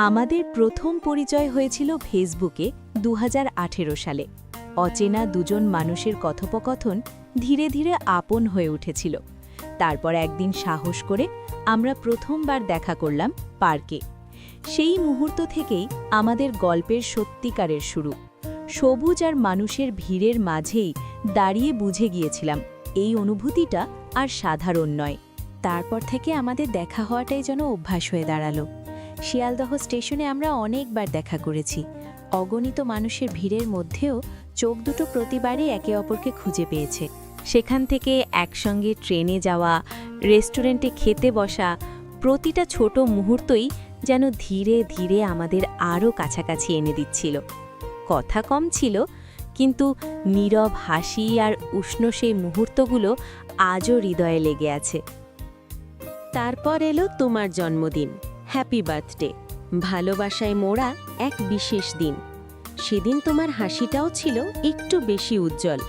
আমাদের প্রথম পরিচয় হয়েছিল ফেসবুকে ২০১৮ সালে। অচেনা দুজন মানুষের কথোপকথন ধীরে ধীরে আপন হয়ে উঠেছিল। তারপর একদিন সাহস করে আমরা প্রথমবার দেখা করলাম পার্কে। সেই মুহূর্ত থেকেই আমাদের গল্পের সত্যিকারের শুরু। সবুজ আর মানুষের ভিড়ের মাঝেই দাঁড়িয়ে বুঝে গিয়েছিলাম এই অনুভূতিটা আর সাধারণ নয়। তারপর থেকে আমাদের দেখা হওয়াটাই যেন অভ্যাস হয়ে দাঁড়ালো। শিয়ালদহ স্টেশনে আমরা অনেকবার দেখা করেছি। অগণিত মানুষের ভিড়ের মধ্যেও চোখ দুটো প্রতিবারই একে অপরকে খুঁজে পেয়েছে। সেখান থেকে একসঙ্গে ট্রেনে যাওয়া, রেস্টুরেন্টে খেতে বসা, প্রতিটা ছোট মুহূর্তই যেন ধীরে ধীরে আমাদের আরও কাছাকাছি এনে দিচ্ছিল। কথা কম ছিল, কিন্তু নীরব হাসি আর উষ্ণ সেই মুহূর্তগুলো আজও হৃদয়ে লেগে আছে। তারপর এলো তোমার জন্মদিন। Happy birthday. ভালোবাসায় মোড়া এক বিশেষ দিন। সেদিন তোমার হাসিটাও ছিল একটু বেশি উজ্জ্বল,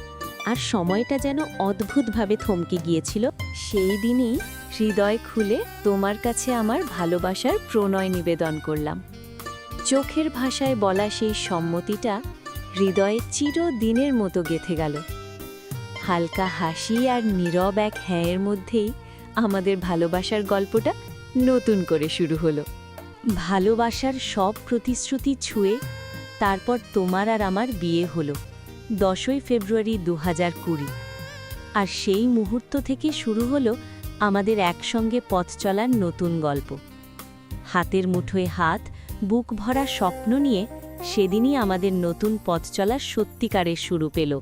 আর সময়টা যেন অদ্ভুতভাবে থমকে গিয়েছিল। সেই দিনই হৃদয় খুলে তোমার কাছে আমার ভালোবাসার প্রণয় নিবেদন করলাম। চোখের ভাষায় বলা সেই সম্মতিটা হৃদয়ে চিরদিনের মতো গেঁথে গেল। হালকা হাসি আর নীরব এক হ্যাঁয়ের মধ্যেই আমাদের ভালোবাসার গল্পটা নতুন করে শুরু হলো। ভালোবাসার সব প্রতিশ্রুতি ছুঁয়ে তারপর তোমার আর আমার বিয়ে হলো 10ই ফেব্রুয়ারি 2020। আর সেই মুহূর্ত থেকে শুরু হলো আমাদের একসঙ্গে পথ চলার নতুন গল্প। হাতের মুঠোয় হাত, বুক ভরা স্বপ্ন নিয়ে সেদিনই আমাদের নতুন পথ চলার সত্যিকারের শুরু পেল।